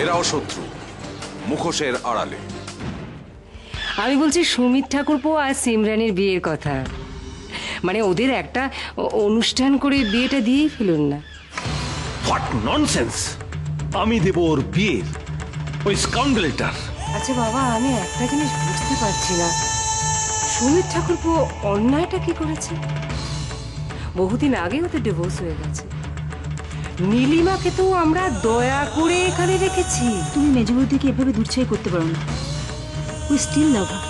এরাও শত্রু, মুখোশের আড়ালে। আমি বলছি সুমিত ঠাকুরপো আর সিমরানের বিয়ের কথা। মানে ওদের একটা অনুষ্ঠান করে বিয়েটা দিয়েই ফেলুন না। What nonsense! আমি দেব ওর বিয়ের ওই স্কাউন্ডেলটার। আচ্ছা বাবা, আমি একটা জিনিস বুঝতে পারছি না, সুমিত ঠাকুরপো অন্যায়টা কি করেছে? বহুদিন আগে ওদের ডিভোর্স হয়ে গেছে। নীলিমাকে তো আমরা দয়া করে এখানে রেখেছি। তুমি মেজবৌদিকে এভাবে দুর্ছাই করতে পারো না। উই স্টিল লাভ হার।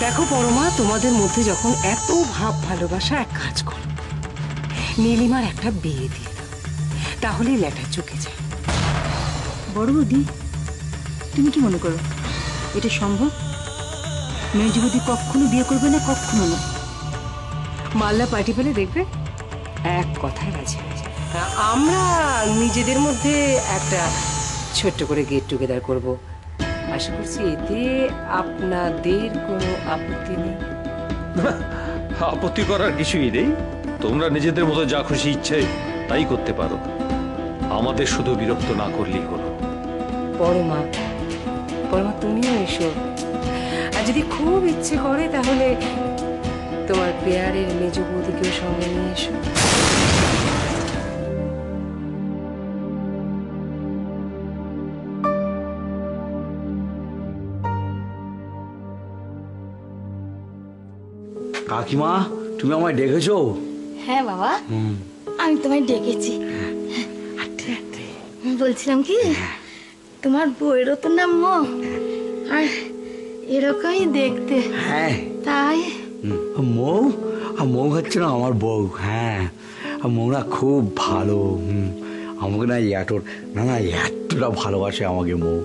দেখো পরমা, তোমাদের মধ্যে যখন এত ভাব ভালোবাসা, এক কাজ করো, নীলিমার একটা বিয়ে দিয়ে দাও, তাহলেই লেটার চুকে যায়। বড় বৌদি, তুমি কি মনে করো এটা সম্ভব? মেজবৌদি কখনো বিয়ে করবে না, কখনো না। মাল্লা পার্টি পেলে দেখবে এক কথায় রাজি হয়ে যায়। আমরা নিজেদের মধ্যে একটা ছোট্ট করে গেট টুগেদার করবো। আশা করছি এতে আপনাদের কোনো আপত্তি নেই। আপত্তি করার কিছুই নেই। তোমরা নিজেদের মতো যা খুশি ইচ্ছে তাই করতে পারো, আমাদের শুধু বিরক্ত না করলেই হলো। পরমা, পরমা তুমিও এসো। আর যদি খুব ইচ্ছে করে তাহলে তোমার পেয়ারের মেজ বৌদিকেও সঙ্গে নিয়ে এসো। কাকিমা, তুমি আমায় ডেকেছো? হ্যাঁ বাবা, আমি তোমায় ডেকেছি। বলছিলাম কি, তোমার বইয়েরও তো নাম মৌ, আর এরকমই দেখতে। হ্যাঁ তাই মৌ, মৌ হচ্ছে না আমার বউ। হ্যাঁ, মৌ না খুব ভালো। আমাকে না এতটা ভালোবাসে আমাকে মৌ।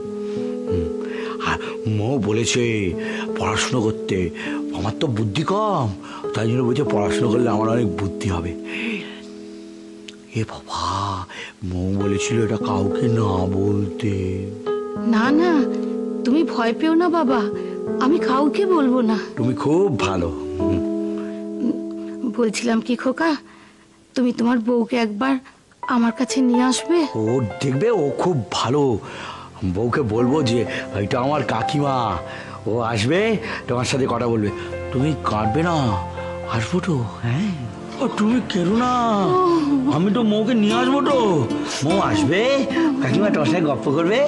আর মৌ বলেছে পড়াশুনো করতে। আমার তো বুদ্ধি কম, তাই জন্য বলছে পড়াশুনো করলে আমার অনেক বুদ্ধি হবে। এ বাবা, মৌ বলেছিল এটা কাউকে না বলতে। না না, তুমি ভয় পেও না বাবা, আমি কাউকে বলবো না। তুমি খুব ভালো। বলছিলাম কি খোকা, তুমি তোমার বউকে একবার আমার কাছে নিয়ে আসবে? ও দেখবে, ও খুব ভালো। বউকে বলবো যে এটা আমার কাকিমা, ও আসবে, তোমার সাথে কথা বলবে। তুমি কাঁদবে না, আসবো তো। হ্যাঁ, ও তুমি কেরো না, আমি তো মৌকে নিয়ে আসবো তো। মৌ আসবে, কাকিমা তোমার সাথে গপ্প করবে,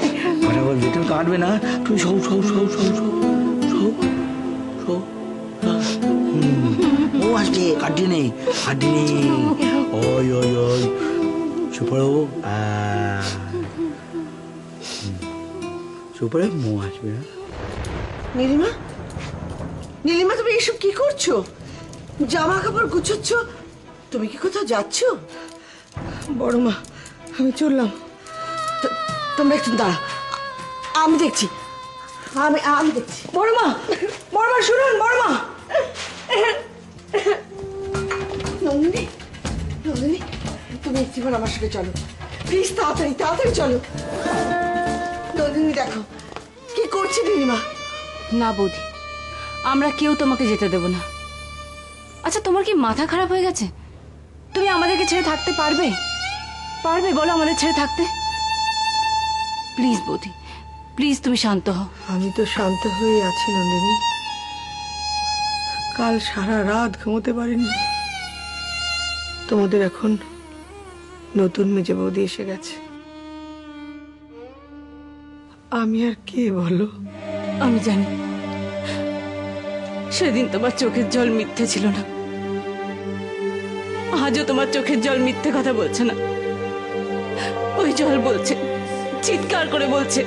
কথা বলবে। তুমি কাঁদবে না, তুমি সৌ সৌ সৌ সৌ সৌ সৌ সৌ। মৌ আসবে, কাটিয়ে নেই, কাটিয়ে নেই। ওই ওই ওই সুপারো সুপারে মৌ আসবে না। নীলিমা, নীলিমা, তুমি এসব কি করছো? জামা কাপড় গুছোচ্ছ? তুমি কি কোথাও যাচ্ছ? বড় মা, আমি চললাম। তোমরা একটু দাঁড়া, আমি দেখছি। আমি দেখছি। বড় মা, শুনুন। বড় মা, নন্দিনী, নন্দিনী, তুমি একটিবার আমার সাথে চলো প্লিজ। তাড়াতাড়ি তাড়াতাড়ি চলো। নন্দিনী, দেখো কি করছে নীলিমা। না বৌদি, আমরা কেউ তোমাকে যেতে দেব না। আচ্ছা, তোমার কি মাথা খারাপ হয়ে গেছে? তুমি আমাদেরকে ছেড়ে থাকতে পারবে? পারবে বলো আমাদের ছেড়ে থাকতে? প্লিজ বৌদি, প্লিজ তুমি শান্ত হও। আমি তো শান্ত হয়ে আছি নন্দিনী। কাল সারা রাত ঘুমোতে পারিনি। তোমাদের এখন নতুন মেজে বৌদি এসে গেছে। আমি আর কে বলো? আমি জানি সেদিন তোমার চোখের জল মিথ্যে ছিল না, আজও তোমার চোখের জল মিথ্যে কথা বলছে না। ওই জল বলছে, চিৎকার করে বলছে,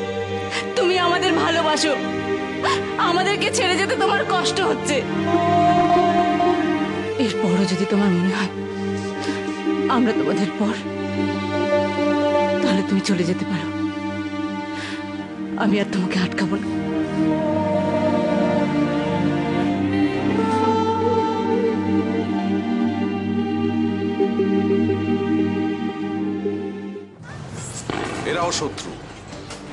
তুমি আমাদের ভালোবাসো, আমাদেরকে ছেড়ে যেতে তোমার কষ্ট হচ্ছে। এরপরও যদি তোমার মনে হয় আমরা তোমাদের পর, তাহলে তুমি চলে যেতে পারো। আমি আর তোমাকে আটকাবো না। এরাও শত্রু,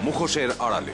মুখোশের আড়ালে।